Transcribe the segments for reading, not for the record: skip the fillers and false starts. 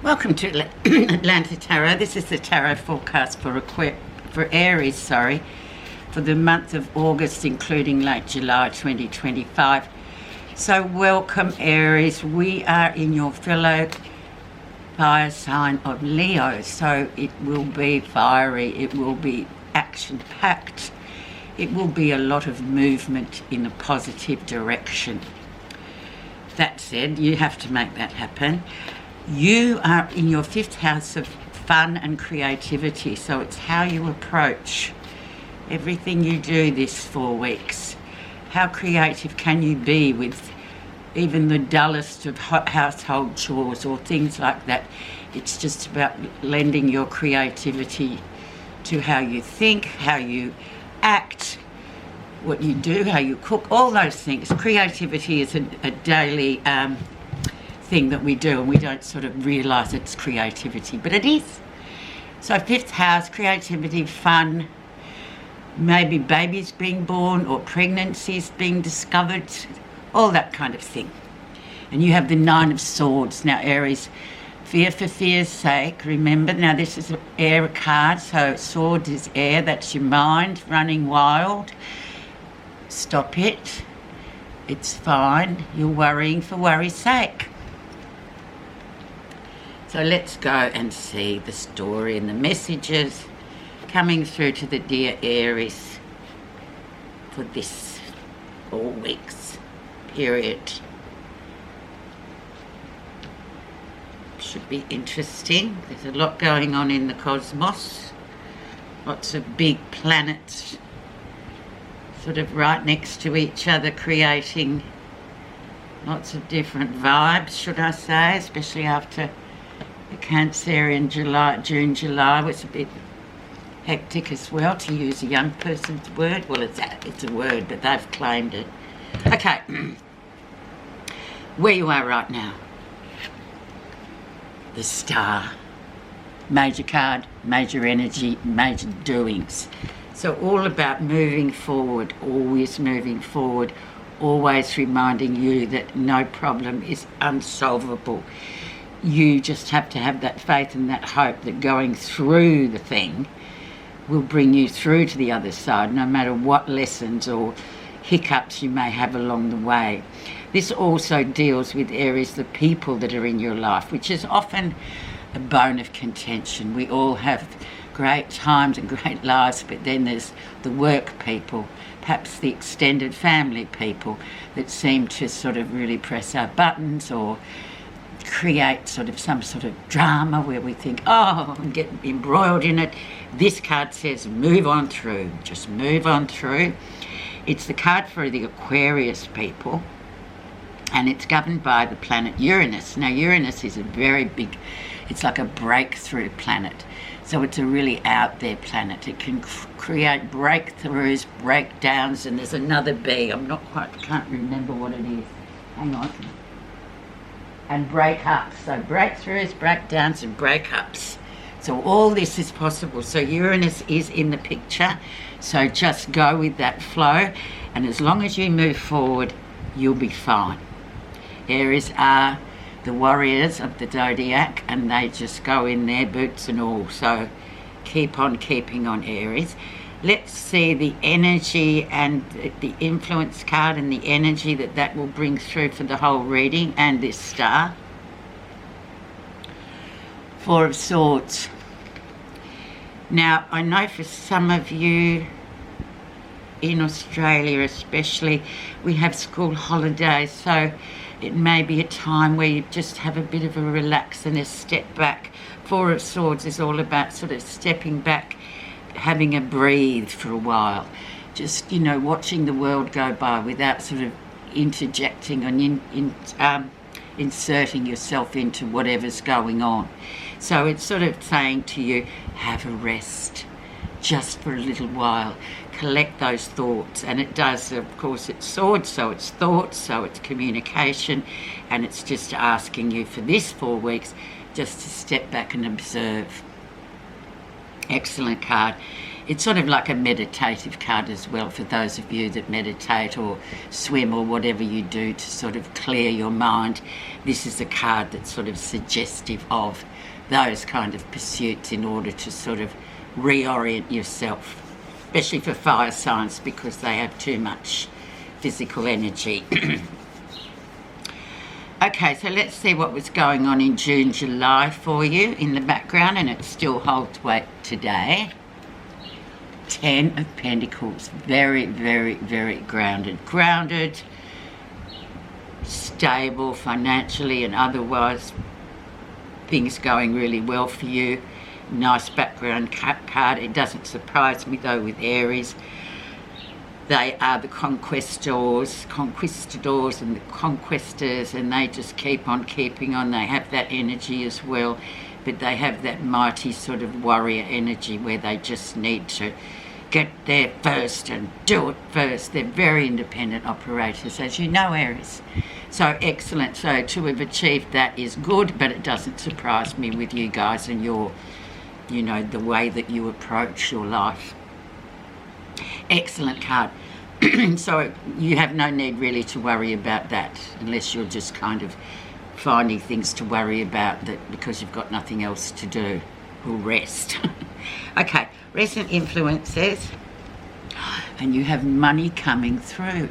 Welcome to Atlanta Tarot. This is the tarot forecast for Aries, for the month of August, including late July 2025. So welcome, Aries. We are in your fellow fire sign of Leo, so it will be fiery, it will be action-packed, it will be a lot of movement in a positive direction. That said, you have to make that happen. You are in your fifth house of fun and creativity, so it's how you approach everything you do this 4 weeks. How creative can you be with even the dullest of household chores or things like that? It's just about lending your creativity to how you think, how you act, what you do, how you cook, all those things. Creativity is a daily thing that we do, and we don't sort of realise it's creativity, but it is. So fifth house, creativity, fun, maybe babies being born or pregnancies being discovered, all that kind of thing. And you have the Nine of Swords. Now, Aries, fear for fear's sake, remember, now this is an air card, so swords is air, that's your mind running wild. Stop it. It's fine. You're worrying for worry's sake. So let's go and see the story and the messages coming through to the dear Aries for this 4 weeks period. Should be interesting. There's a lot going on in the cosmos. Lots of big planets sort of right next to each other, creating lots of different vibes, should I say, especially after the Cancerian June, July was a bit hectic as well, to use a young person's word. Well, it's a word, but they've claimed it. Okay, where you are right now. The Star. Major card, major energy, major doings. So all about moving forward, always moving forward, always reminding you that no problem is unsolvable. You just have to have that faith and that hope that going through the thing will bring you through to the other side, no matter what lessons or hiccups you may have along the way. This also deals with Aries, the people that are in your life, which is often a bone of contention. We all have great times and great lives, but then there's the work people, perhaps the extended family people that seem to sort of really press our buttons or create sort of some sort of drama where we think, oh, I'm getting embroiled in it. This card says move on through, just move on through. It's the card for the Aquarius people, and it's governed by the planet Uranus. Now, Uranus is a very big, it's like a breakthrough planet. So it's a really out there planet. It can create breakthroughs, breakdowns, and there's another B. Can't remember what it is. Hang on. And breakups. So breakthroughs, breakdowns, and breakups. So all this is possible. So Uranus is in the picture. So just go with that flow. And as long as you move forward, you'll be fine. Aries are the warriors of the zodiac, and they just go in there, boots and all. So keep on keeping on, Aries. Let's see the energy and the influence card and the energy that will bring through for the whole reading, and this star. Four of Swords. Now, I know for some of you in Australia especially, we have school holidays, so it may be a time where you just have a bit of a relax and a step back. Four of Swords is all about sort of stepping back, having a breathe for a while, just, you know, watching the world go by without sort of interjecting and inserting yourself into whatever's going on. So it's sort of saying to you, have a rest just for a little while, collect those thoughts. And it does, of course, it's swords, so it's thoughts, so it's communication, and it's just asking you for this 4 weeks just to step back and observe. Excellent card. it's sort of like a meditative card as well for those of you that meditate or swim or whatever you do to sort of clear your mind. This is a card that's sort of suggestive of those kind of pursuits in order to sort of reorient yourself, especially for fire signs because they have too much physical energy. Okay, so let's see what was going on in June, July for you in the background, and it still holds weight today. 10 of Pentacles, very, very, very grounded, stable financially and otherwise, things going really well for you. Nice background card. It doesn't surprise me though with Aries. They are the conquistadors and the conquestors, and they just keep on keeping on. They have that energy as well, but they have that mighty sort of warrior energy where they just need to get there first and do it first. They're very independent operators, as you know, Aries. So excellent. So to have achieved that is good, but it doesn't surprise me with you guys and your, you know, the way that you approach your life. Excellent card. So you have no need really to worry about that, unless you're just kind of finding things to worry about that because you've got nothing else to do or rest. Okay, recent influences, and you have money coming through.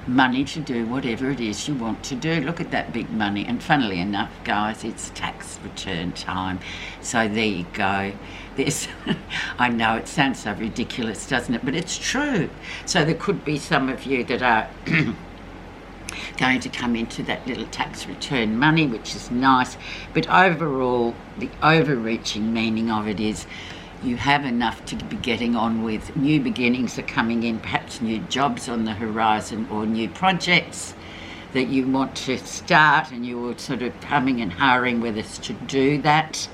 Money to do whatever it is you want to do. Look at that big money. And funnily enough, guys, it's tax return time. So there you go. This, I know it sounds so ridiculous, doesn't it? But it's true. So there could be some of you that are going to come into that little tax return money, which is nice. But overall, the overreaching meaning of it is you have enough to be getting on with. New beginnings are coming in, perhaps new jobs on the horizon or new projects that you want to start, and you're sort of humming and hurrying with us to do that.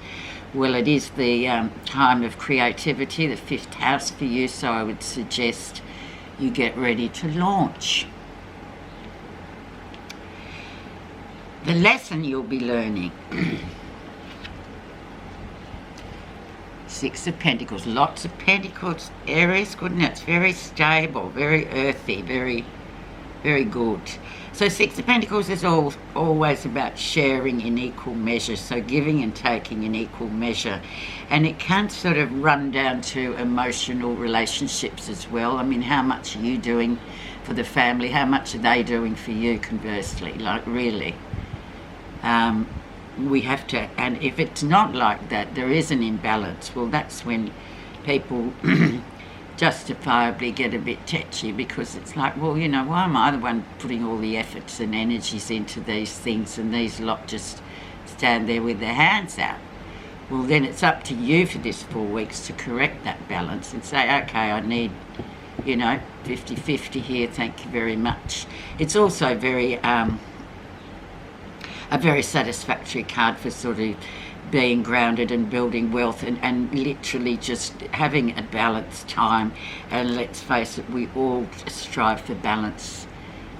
Well, it is the time of creativity, the 5th house for you, so I would suggest you get ready to launch. The lesson you'll be learning. 6 of Pentacles, lots of Pentacles, Aries, goodness, it's very stable, very earthy, very, very good. So 6 of Pentacles is always about sharing in equal measure, so giving and taking in equal measure. And it can sort of run down to emotional relationships as well. I mean, how much are you doing for the family? How much are they doing for you, conversely? Like, really? We have to, and if it's not like that, there is an imbalance. Well, that's when people justifiably get a bit tetchy, because it's like, well, you know, why am I the one putting all the efforts and energies into these things and these lot just stand there with their hands out? Well, then it's up to you for this 4 weeks to correct that balance and say, okay, I need, you know, 50-50 here, thank you very much. It's also very a very satisfactory card for sort of being grounded and building wealth and literally just having a balanced time. And let's face it, we all strive for balance,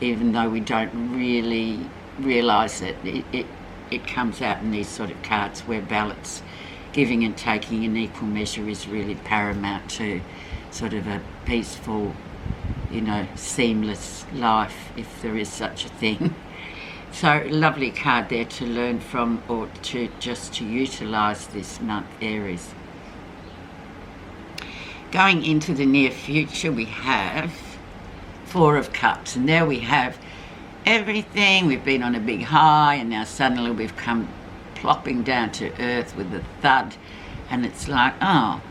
even though we don't really realise it. It comes out in these sort of cards where balance, giving and taking in equal measure, is really paramount to sort of a peaceful, you know, seamless life, if there is such a thing. So lovely card there to learn from, or to just to utilise this month, Aries. Going into the near future, we have 4 of Cups, and there we have everything. We've been on a big high, and now suddenly we've come plopping down to earth with a thud, and it's like, oh,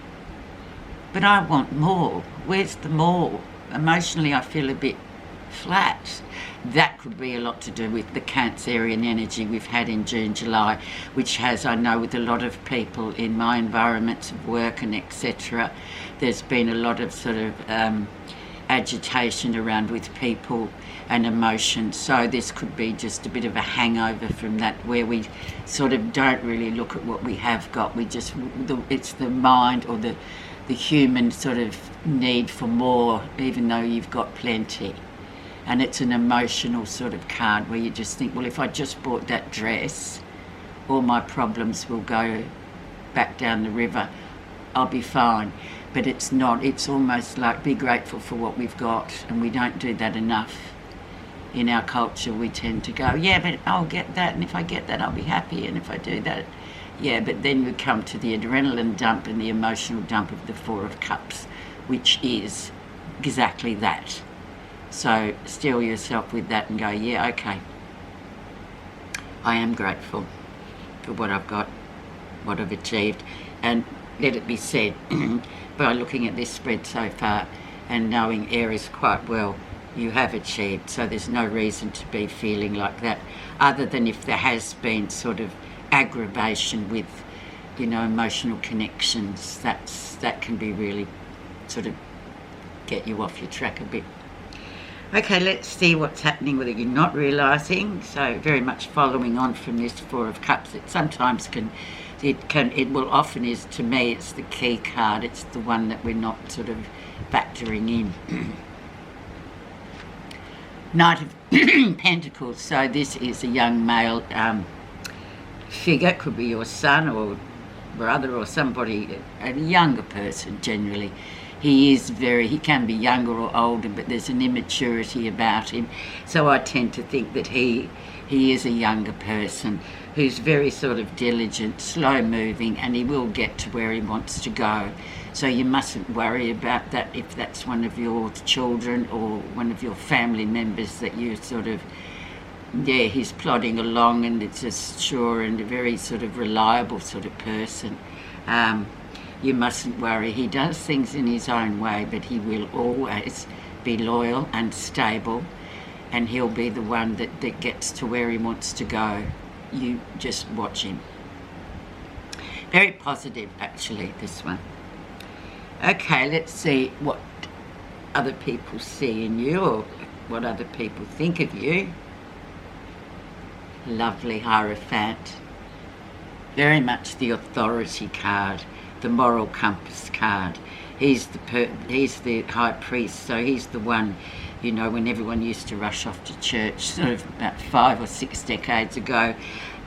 but I want more. Where's the more? Emotionally, I feel a bit flat. That could be a lot to do with the Cancerian energy we've had in June, July, which has, I know, with a lot of people in my environments of work and etc., there's been a lot of sort of agitation around with people and emotion. So this could be just a bit of a hangover from that, where we sort of don't really look at what we have got. We just, it's the mind or the human sort of need for more, even though you've got plenty. And it's an emotional sort of card where you just think, well, if I just bought that dress, all my problems will go back down the river. I'll be fine. but it's not. It's almost like be grateful for what we've got, and we don't do that enough. In our culture, we tend to go, yeah, but I'll get that, and if I get that, I'll be happy, and if I do that, yeah, but then we come to the adrenaline dump and the emotional dump of the Four of Cups, which is exactly that. So still yourself with that and go, yeah, okay, I am grateful for what I've got, what I've achieved, and let it be said, by looking at this spread so far and knowing Aries quite well, you have achieved, so there's no reason to be feeling like that, other than if there has been sort of aggravation with, you know, emotional connections. That can be really sort of get you off your track a bit. Okay, let's see what's happening with it. You're not realising, so very much following on from this Four of Cups. It sometimes it will often is, to me, it's the key card. It's the one that we're not sort of factoring in. Knight of Pentacles. So this is a young male figure. Could be your son or brother or somebody, a younger person generally. He can be younger or older, but there's an immaturity about him. So I tend to think that he is a younger person who's very sort of diligent, slow moving, and he will get to where he wants to go. So you mustn't worry about that if that's one of your children or one of your family members that you sort of, yeah, he's plodding along and it's a sure and a very sort of reliable sort of person. You mustn't worry. He does things in his own way, but he will always be loyal and stable, and he'll be the one that gets to where he wants to go. You just watch him. Very positive, actually, this one. Okay, let's see what other people see in you or what other people think of you. Lovely Hierophant. Very much the authority card, the moral compass card. He's the high priest, so he's the one, you know, when everyone used to rush off to church sort of about 5 or 6 decades ago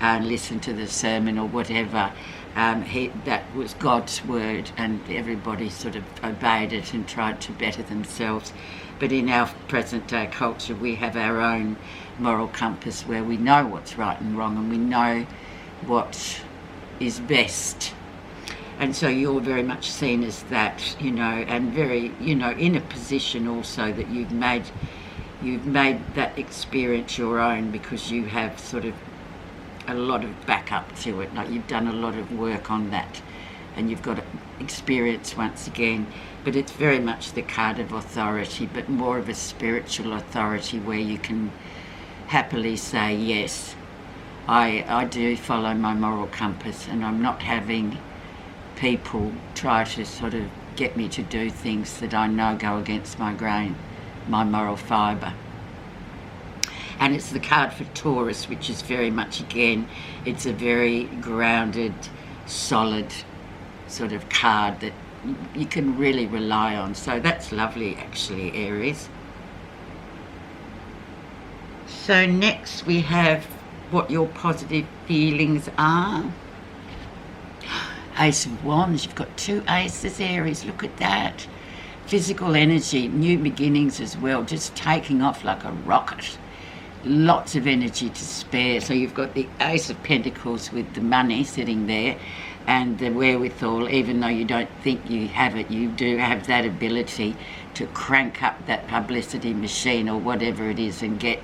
and listen to the sermon or whatever, that was God's word, and everybody sort of obeyed it and tried to better themselves. But in our present day culture, we have our own moral compass where we know what's right and wrong, and we know what is best. And so you're very much seen as that, you know, and very, you know, in a position also that you've made that experience your own, because you have sort of a lot of backup to it. Like, you've done a lot of work on that, and you've got experience once again. But it's very much the card of authority, but more of a spiritual authority where you can happily say, yes, I do follow my moral compass, and I'm not having people try to sort of get me to do things that I know go against my grain, my moral fibre. And it's the card for Taurus, which is very much, again, it's a very grounded, solid sort of card that you can really rely on. So that's lovely, actually, Aries. So next we have what your positive feelings are. Ace of Wands. You've got 2 aces, Aries. Look at that. Physical energy, new beginnings as well, just taking off like a rocket. Lots of energy to spare. So you've got the Ace of Pentacles with the money sitting there, and the wherewithal, even though you don't think you have it, you do have that ability to crank up that publicity machine or whatever it is and get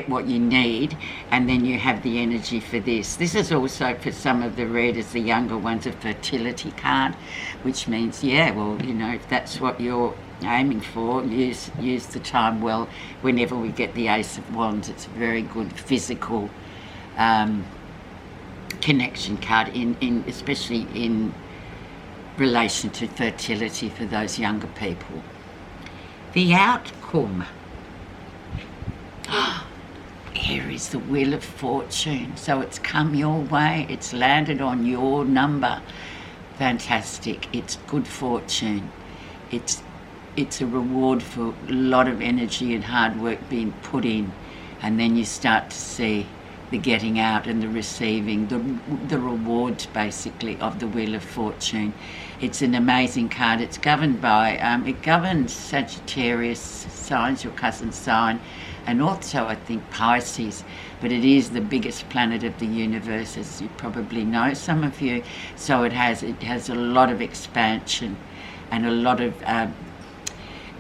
what you need. And then you have the energy for this. This is also, for some of the readers, the younger ones, a fertility card, which means, yeah, well, you know, if that's what you're aiming for, use the time well. Whenever we get the Ace of Wands, it's a very good physical connection card, in especially in relation to fertility for those younger people. The outcome. Here is the Wheel of Fortune. So it's come your way. It's landed on your number. Fantastic. It's good fortune. It's a reward for a lot of energy and hard work being put in. And then you start to see the getting out and the receiving, the rewards basically of the Wheel of Fortune. It's an amazing card. It's governed by, it governs Sagittarius signs, your cousin sign, and also I think Pisces, but it is the biggest planet of the universe, as you probably know, some of you. So it has a lot of expansion and a lot of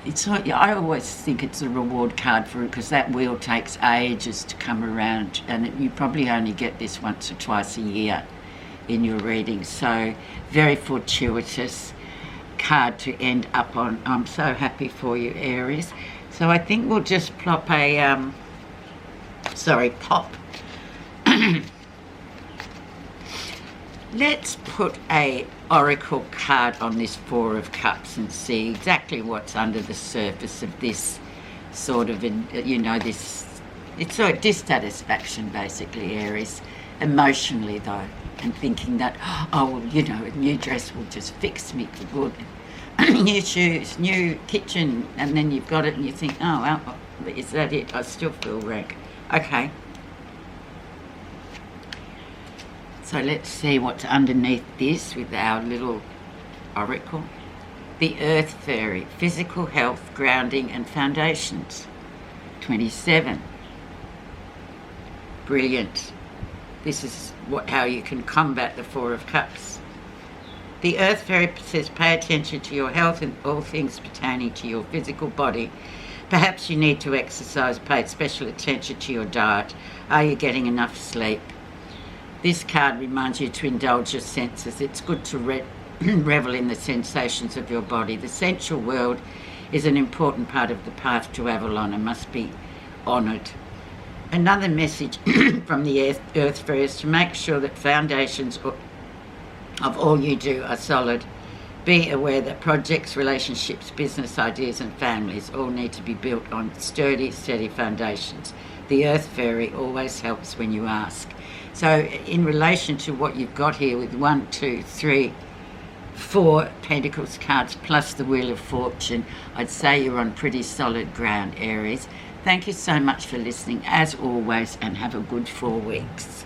it's not, I always think it's a reward card for it, because that wheel takes ages to come around, and you probably only get this once or twice a year in your reading. So very fortuitous card to end up on. I'm so happy for you, Aries. So I think we'll just plop a pop. Let's put a oracle card on this Four of Cups and see exactly what's under the surface of this sort of, it's sort of dissatisfaction basically, Aries, emotionally though, and thinking that, oh, well, a new dress will just fix me for good. New shoes, new kitchen, and then you've got it and you think, oh, well, is that it? I still feel rank. Okay. So let's see what's underneath this with our little oracle. The Earth Fairy, physical health, grounding and foundations. 27. Brilliant. This is how you can combat the Four of Cups. The Earth Fairy says pay attention to your health and all things pertaining to your physical body. Perhaps you need to exercise, pay special attention to your diet. Are you getting enough sleep? This card reminds you to indulge your senses. It's good to revel in the sensations of your body. The sensual world is an important part of the path to Avalon and must be honoured. Another message from the Earth Fairy is to make sure that foundations of all you do are solid. Be aware that projects, relationships, business ideas and families all need to be built on sturdy, steady foundations. The Earth Fairy always helps when you ask. So in relation to what you've got here with 1, 2, 3, 4 Pentacles cards plus the Wheel of Fortune, I'd say you're on pretty solid ground, Aries. Thank you so much for listening as always, and have a good 4 weeks.